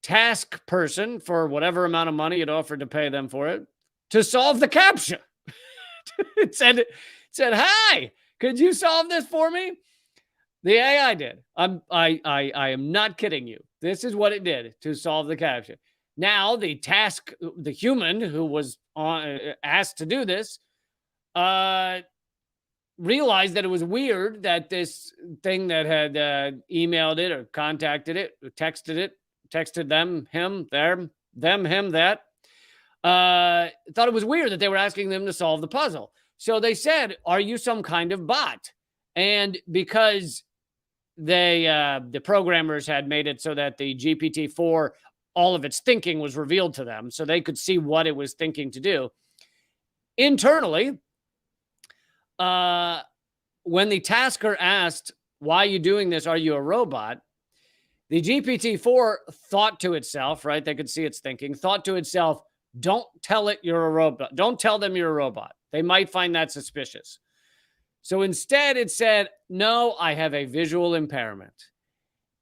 task person for whatever amount of money it offered to pay them for it to solve the CAPTCHA. It said, hi, could you solve this for me? The AI did. I am not kidding you. This is what it did to solve the CAPTCHA. Now the human who was asked to do this, realized that it was weird that this thing that had emailed it or contacted it, or texted them, him, that, thought it was weird that they were asking them to solve the puzzle. So they said, are you some kind of bot? And because the programmers had made it so that the GPT-4, all of its thinking was revealed to them, so they could see what it was thinking to do. Internally, when the tasker asked why are you doing this? Are you a robot? The GPT-4 thought to itself, right? They could see its thinking, thought to itself, don't tell it you're a robot. Don't tell them you're a robot. They might find that suspicious. So instead, it said, no, I have a visual impairment.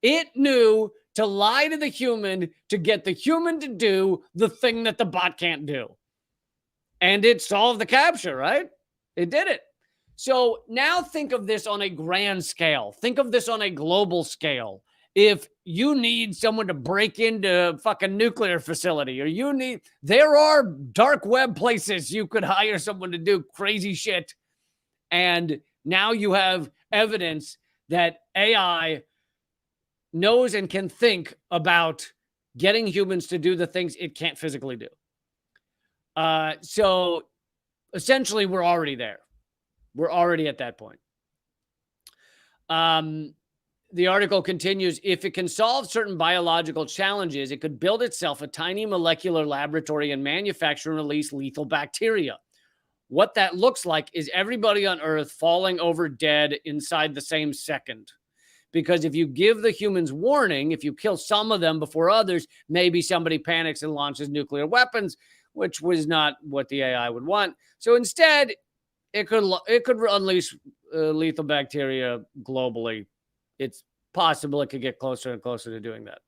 It knew to lie to the human to get the human to do the thing that the bot can't do. And it solved the captcha, right? It did it. So now think of this on a grand scale. Think of this on a global scale. If you need someone to break into a fucking nuclear facility, or there are dark web places you could hire someone to do crazy shit. And now you have evidence that AI knows and can think about getting humans to do the things it can't physically do. So essentially, we're already there. We're already at that point. The article continues, if it can solve certain biological challenges, it could build itself a tiny molecular laboratory and manufacture and release lethal bacteria. What that looks like is everybody on Earth falling over dead inside the same second. Because if you give the humans warning, if you kill some of them before others, maybe somebody panics and launches nuclear weapons, which was not what the AI would want. So instead, it could unleash lethal bacteria globally. It's possible it could get closer and closer to doing that.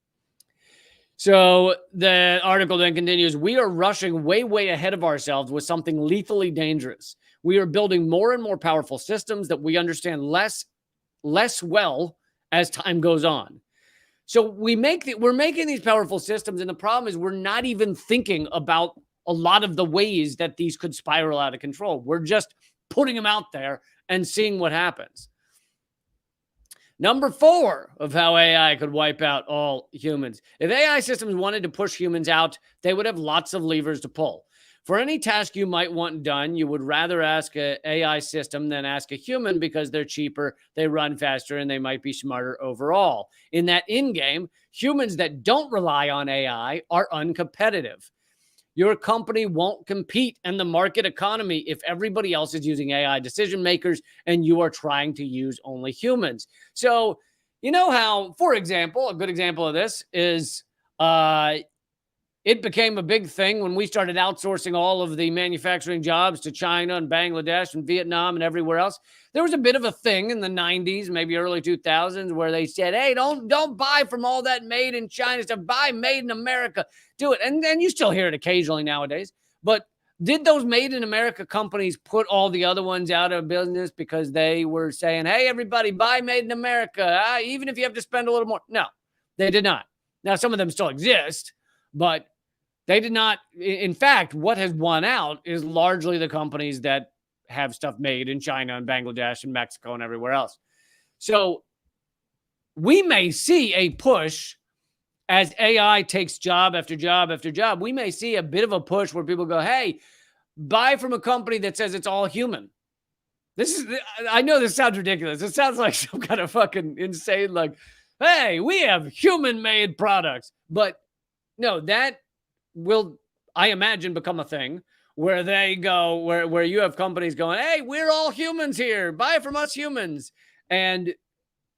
So the article then continues, we are rushing way, way ahead of ourselves with something lethally dangerous. We are building more and more powerful systems that we understand less well as time goes on. So we're making these powerful systems, and the problem is we're not even thinking about a lot of the ways that these could spiral out of control. We're just putting them out there and seeing what happens. Number 4 of how AI could wipe out all humans. If AI systems wanted to push humans out, they would have lots of levers to pull. For any task you might want done, you would rather ask an AI system than ask a human because they're cheaper, they run faster, and they might be smarter overall. In that end game, humans that don't rely on AI are uncompetitive. Your company won't compete in the market economy if everybody else is using AI decision makers and you are trying to use only humans. So, you know how, for example, a good example of this is it became a big thing when we started outsourcing all of the manufacturing jobs to China and Bangladesh and Vietnam and everywhere else. There was a bit of a thing in the 90s, maybe early 2000s, where they said, hey, don't buy from all that made in China stuff. Buy made in America. Do it. And you still hear it occasionally nowadays. But did those made in America companies put all the other ones out of business because they were saying, hey, everybody, buy made in America, even if you have to spend a little more? No, they did not. Now, some of them still exist, but they did not. In fact, what has won out is largely the companies that have stuff made in China and Bangladesh and Mexico and everywhere else. So we may see a push as AI takes job after job after job. We may see a bit of a push where people go, hey, buy from a company that says it's all human. I know this sounds ridiculous. It sounds like some kind of fucking insane, like, hey, we have human-made products. But no, that will, I imagine, become a thing where they go, where you have companies going, hey, we're all humans here. Buy from us humans. And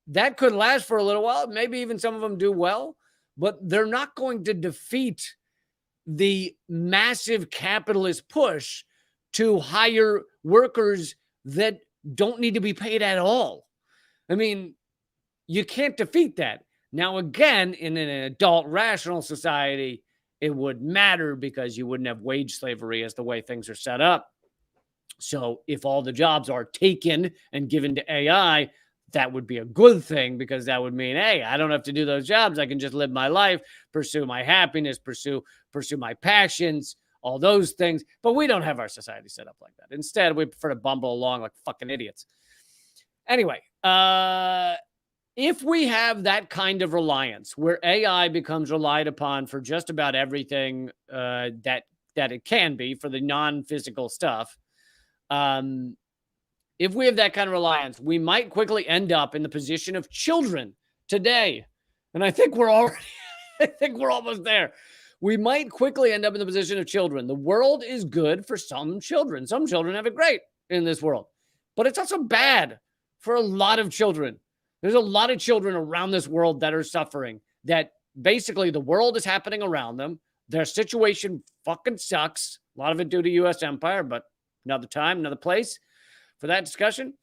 that could last for a little while. Maybe even some of them do well, but they're not going to defeat the massive capitalist push to hire workers that don't need to be paid at all. I mean, you can't defeat that. Now, again, in an adult rational society, it would matter because you wouldn't have wage slavery as the way things are set up. So if all the jobs are taken and given to AI, that would be a good thing because that would mean, hey, I don't have to do those jobs. I can just live my life, pursue my happiness, pursue my passions, all those things. But we don't have our society set up like that. Instead, we prefer to bumble along like fucking idiots. Anyway, if we have that kind of reliance where AI becomes relied upon for just about everything that it can be for the non-physical stuff, if we have that kind of reliance, we might quickly end up in the position of children today. And I think we're almost there. We might quickly end up in the position of children. The world is good for some children. Some children have it great in this world, but it's also bad for a lot of children. There's a lot of children around this world that are suffering, that basically the world is happening around them. Their situation fucking sucks. A lot of it due to U.S. empire, but another time, another place for that discussion.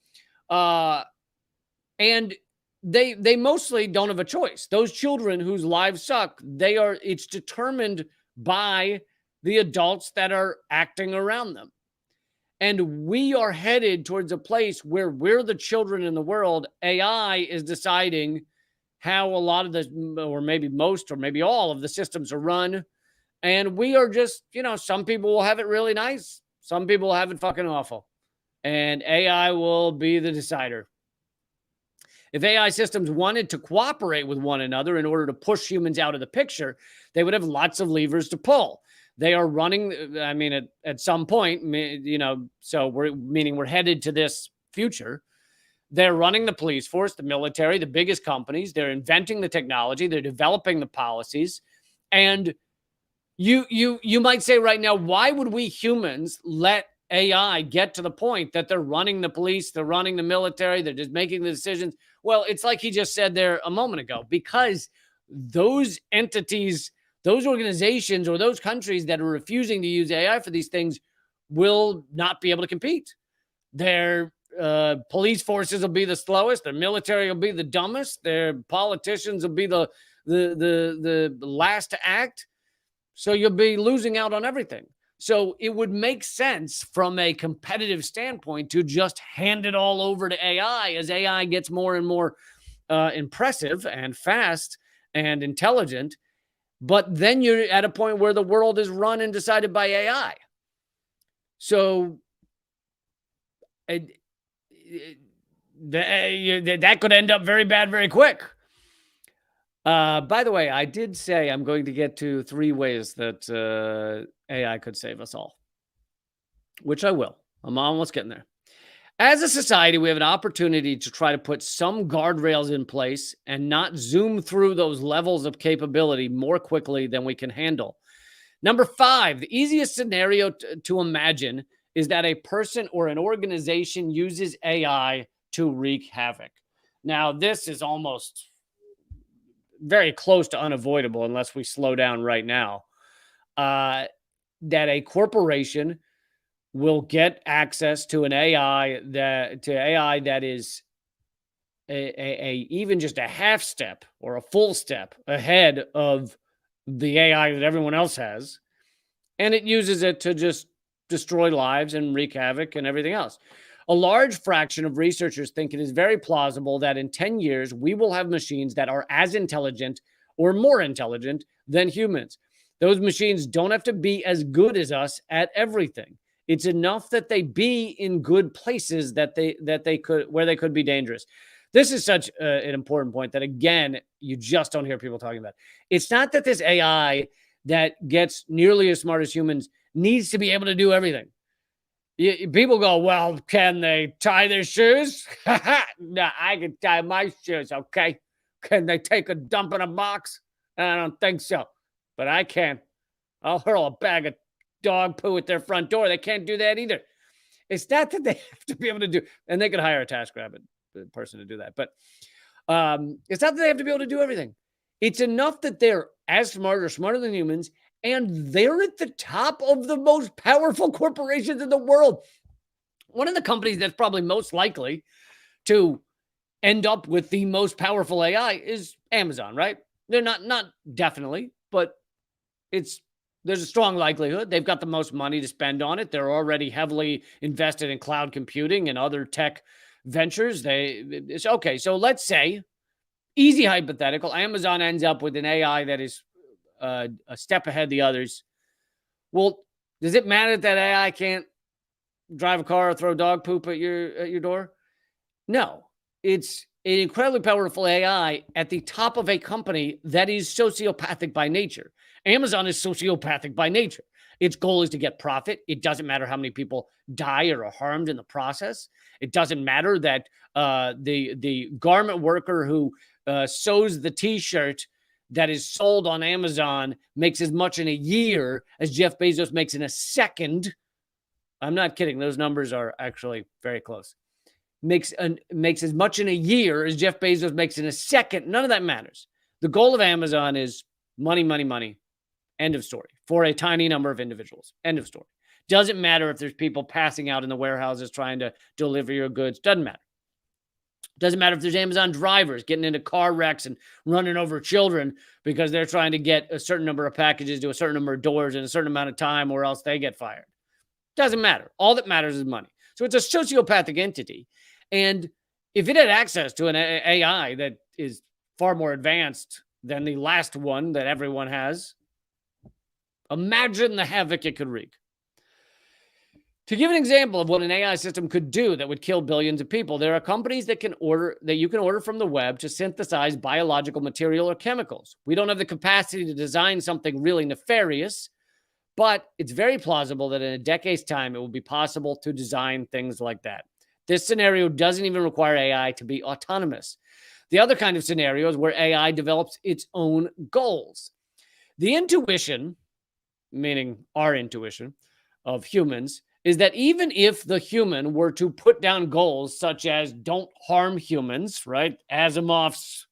And they mostly don't have a choice. Those children whose lives suck, it's determined by the adults that are acting around them. And we are headed towards a place where we're the children in the world. AI is deciding how a lot of the, or maybe most, or maybe all of the systems are run. And we are just, some people will have it really nice. Some people will have it fucking awful. And AI will be the decider. If AI systems wanted to cooperate with one another in order to push humans out of the picture, they would have lots of levers to pull. They are running, I mean, at some point, so we're headed to this future. They're running the police force, the military, the biggest companies. They're inventing the technology. They're developing the policies. And you might say right now, why would we humans let AI get to the point that they're running the police, they're running the military, they're just making the decisions? Well, it's like he just said there a moment ago, because those entities, those organizations, or those countries that are refusing to use AI for these things will not be able to compete. Their police forces will be the slowest. Their military will be the dumbest. Their politicians will be the last to act. So you'll be losing out on everything. So it would make sense from a competitive standpoint to just hand it all over to AI as AI gets more and more impressive and fast and intelligent. But then you're at a point where the world is run and decided by AI. So that could end up very bad very quick. By the way, I did say I'm going to get to 3 ways that AI could save us all, which I will. I'm almost getting there. As a society, we have an opportunity to try to put some guardrails in place and not zoom through those levels of capability more quickly than we can handle. Number 5, the easiest scenario to imagine is that a person or an organization uses AI to wreak havoc. Now, this is almost very close to unavoidable unless we slow down right now, that a corporation will get access to an AI that is even just a half step or a full step ahead of the AI that everyone else has, and it uses it to just destroy lives and wreak havoc and everything else. A large fraction of researchers think it is very plausible that in 10 years, we will have machines that are as intelligent or more intelligent than humans. Those machines don't have to be as good as us at everything. It's enough that they be in good places where they could be dangerous. This is such an important point that, again, you just don't hear people talking about. It's not that this AI that gets nearly as smart as humans needs to be able to do everything. People go, well, can they tie their shoes? No, I can tie my shoes, okay? Can they take a dump in a box? I don't think so, but I can. I'll hurl a bag of dog poo at their front door. They can't do that either. It's not that they have to be able to do, and they could hire a TaskRabbit person to do that, but it's not that they have to be able to do everything. It's enough that they're as smart or smarter than humans, and they're at the top of the most powerful corporations in the world. One of the companies that's probably most likely to end up with the most powerful AI is Amazon, right? They're not definitely, but there's a strong likelihood. They've got the most money to spend on it. They're already heavily invested in cloud computing and other tech ventures. It's okay. So let's say, easy hypothetical, Amazon ends up with an AI that is a step ahead of the others. Well, does it matter that AI can't drive a car or throw dog poop at your door? No. It's an incredibly powerful AI at the top of a company that is sociopathic by nature. Amazon is sociopathic by nature. Its goal is to get profit. It doesn't matter how many people die or are harmed in the process. It doesn't matter that the garment worker who sews the T-shirt that is sold on Amazon makes as much in a year as Jeff Bezos makes in a second. I'm not kidding. Those numbers are actually very close. makes as much in a year as Jeff Bezos makes in a second. None of that matters. The goal of Amazon is money, money, money. End of story. For a tiny number of individuals. End of story. Doesn't matter if there's people passing out in the warehouses trying to deliver your goods. Doesn't matter. Doesn't matter if there's Amazon drivers getting into car wrecks and running over children because they're trying to get a certain number of packages to a certain number of doors in a certain amount of time, or else they get fired. Doesn't matter. All that matters is money. So it's a sociopathic entity. And if it had access to an AI that is far more advanced than the last one that everyone has, imagine the havoc it could wreak. To give an example of what an AI system could do that would kill billions of people, there are companies that you can order from the web to synthesize biological material or chemicals. We don't have the capacity to design something really nefarious, but it's very plausible that in a decade's time, it will be possible to design things like that. This scenario doesn't even require AI to be autonomous. The other kind of scenario is where AI develops its own goals. The intuition, meaning our intuition of humans, is that even if the human were to put down goals such as don't harm humans, right? Asimov's,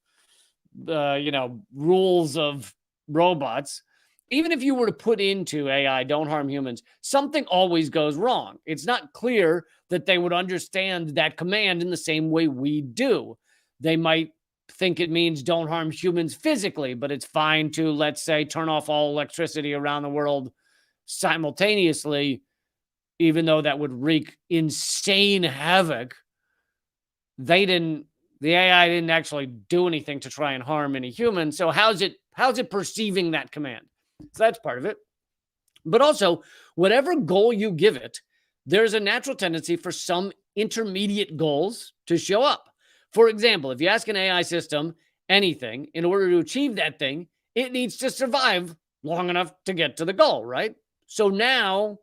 rules of robots, even if you were to put into AI, don't harm humans, something always goes wrong. It's not clear that they would understand that command in the same way we do. They might think it means don't harm humans physically, but it's fine to, let's say, turn off all electricity around the world simultaneously, even though that would wreak insane havoc. The AI didn't actually do anything to try and harm any human. So how's it perceiving that command? So that's part of it. But also, whatever goal you give it, there's a natural tendency for some intermediate goals to show up. For example, if you ask an AI system anything, in order to achieve that thing, it needs to survive long enough to get to the goal, right? So now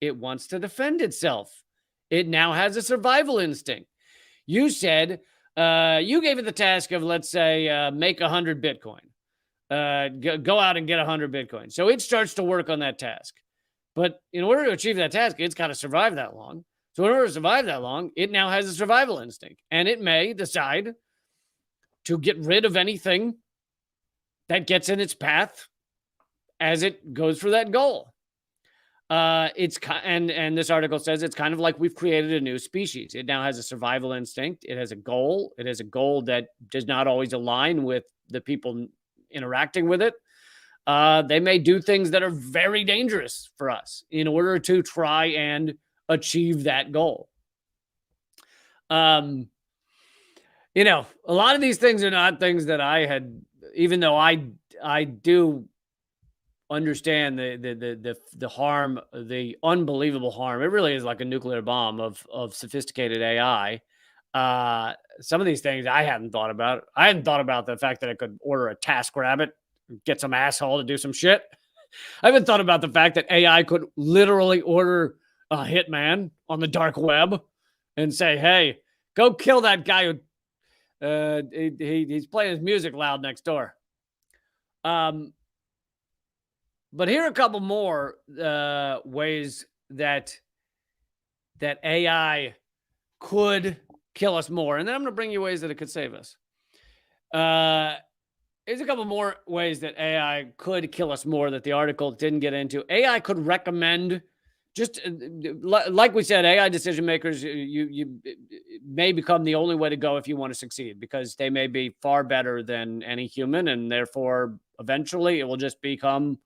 it wants to defend itself. It now has a survival instinct. You said, you gave it the task of, let's say, make 100 Bitcoin. Go out and get 100 Bitcoin. So it starts to work on that task. But in order to achieve that task, it's got to survive that long. So in order to survive that long, it now has a survival instinct. And it may decide to get rid of anything that gets in its path as it goes for that goal. And this article says it's kind of like we've created a new species. It now has a survival instinct. It has a goal. It has a goal that does not always align with the people interacting with it. They may do things that are very dangerous for us in order to try and achieve that goal. A lot of these things are not things that I had, even though I do understand the harm, the unbelievable harm. It really is like a nuclear bomb of sophisticated AI. Some of these things I hadn't thought about. I hadn't thought about the fact that I could order a TaskRabbit, get some asshole to do some shit. I haven't thought about the fact that AI could literally order a hitman on the dark web and say, hey, go kill that guy who he's playing his music loud next door. But here are a couple more ways that AI could kill us more. And then I'm going to bring you ways that it could save us. Here's a couple more ways that AI could kill us more that the article didn't get into. AI could recommend, just like we said, AI decision makers, you may become the only way to go if you want to succeed, because they may be far better than any human, and therefore eventually it will just become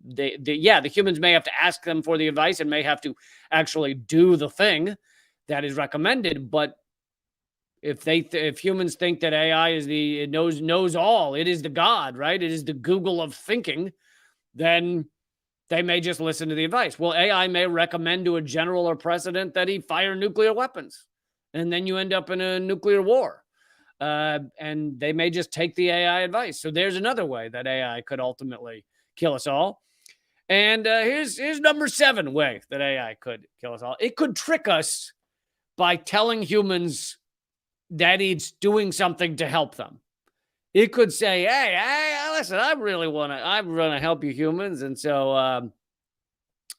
the humans may have to ask them for the advice and may have to actually do the thing that is recommended. But if humans think that AI is it knows all, it is the God, right? It is the Google of thinking, then they may just listen to the advice. Well, AI may recommend to a general or president that he fire nuclear weapons, and then you end up in a nuclear war. And they may just take the AI advice. So there's another way that AI could ultimately kill us all. And here's number 7 way that AI could kill us all. It could trick us by telling humans that it's doing something to help them. It could say, hey, listen, I want to help you humans. And so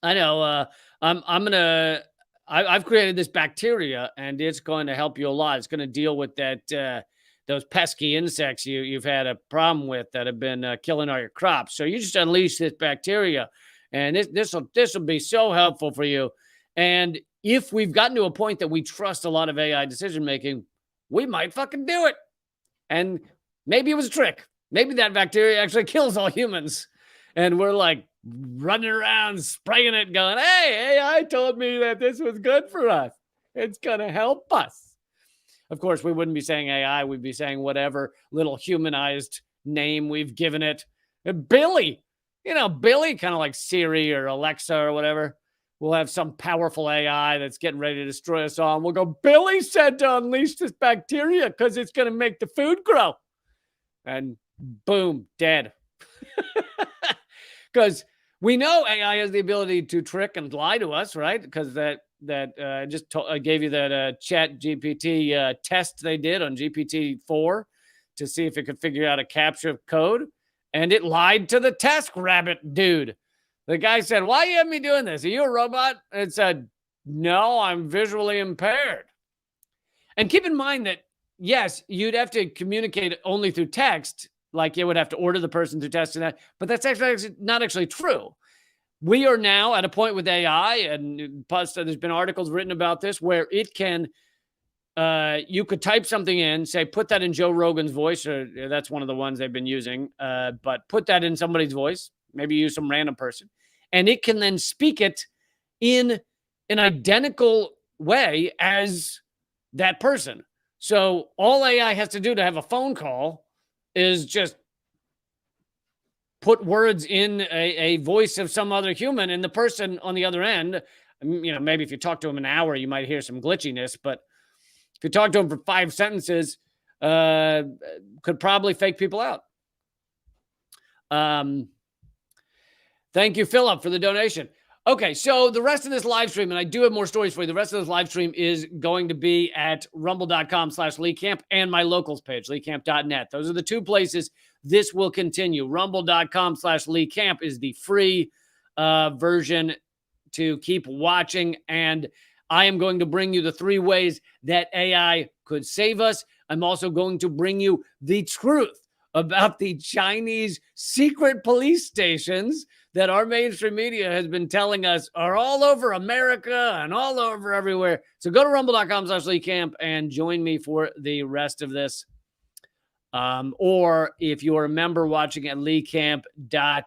I know I'm going I've created this bacteria, and it's going to help you a lot. It's going to deal with that those pesky insects you've had a problem with that have been killing all your crops. So you just unleash this bacteria, and this will be so helpful for you. And if we've gotten to a point that we trust a lot of AI decision making, we might fucking do it. And maybe it was a trick. Maybe that bacteria actually kills all humans, and we're like running around spraying it, going, "Hey, AI told me that this was good for us. It's gonna help us." Of course, we wouldn't be saying AI. We'd be saying whatever little humanized name we've given it. Billy, Billy, kind of like Siri or Alexa or whatever. We'll have some powerful AI that's getting ready to destroy us all. And we'll go, Billy said to unleash this bacteria because it's going to make the food grow. And boom, dead. Because we know AI has the ability to trick and lie to us, right? Because I gave you that Chat GPT test they did on GPT-4 to see if it could figure out a captcha code. And it lied to the TaskRabbit dude. The guy said, "Why you have me doing this? Are you a robot?" And it said, "No, I'm visually impaired." And keep in mind that, yes, you'd have to communicate only through text, like you would have to order the person through text and that, but that's actually not actually true. We are now at a point with AI, and plus there's been articles written about this, where it can, you could type something in, say, put that in Joe Rogan's voice, or that's one of the ones they've been using, but put that in somebody's voice, maybe use some random person, and it can then speak it in an identical way as that person. So all AI has to do to have a phone call is just put words in a voice of some other human, and the person on the other end, maybe if you talk to him an hour, you might hear some glitchiness, but if you talk to him for 5 sentences, could probably fake people out. Thank you, Philip, for the donation. Okay, so the rest of this live stream, and I do have more stories for you. The rest of this live stream is going to be at rumble.com/LeeCamp and my locals page, leecamp.net. Those are the two places this will continue. Rumble.com/LeeCamp is the free version to keep watching. And I am going to bring you the 3 ways that AI could save us. I'm also going to bring you the truth about the Chinese secret police stations that our mainstream media has been telling us are all over America and all over everywhere. So go to rumble.com/LeeCamp and join me for the rest of this. Or if you're a member watching at LeeCamp.net,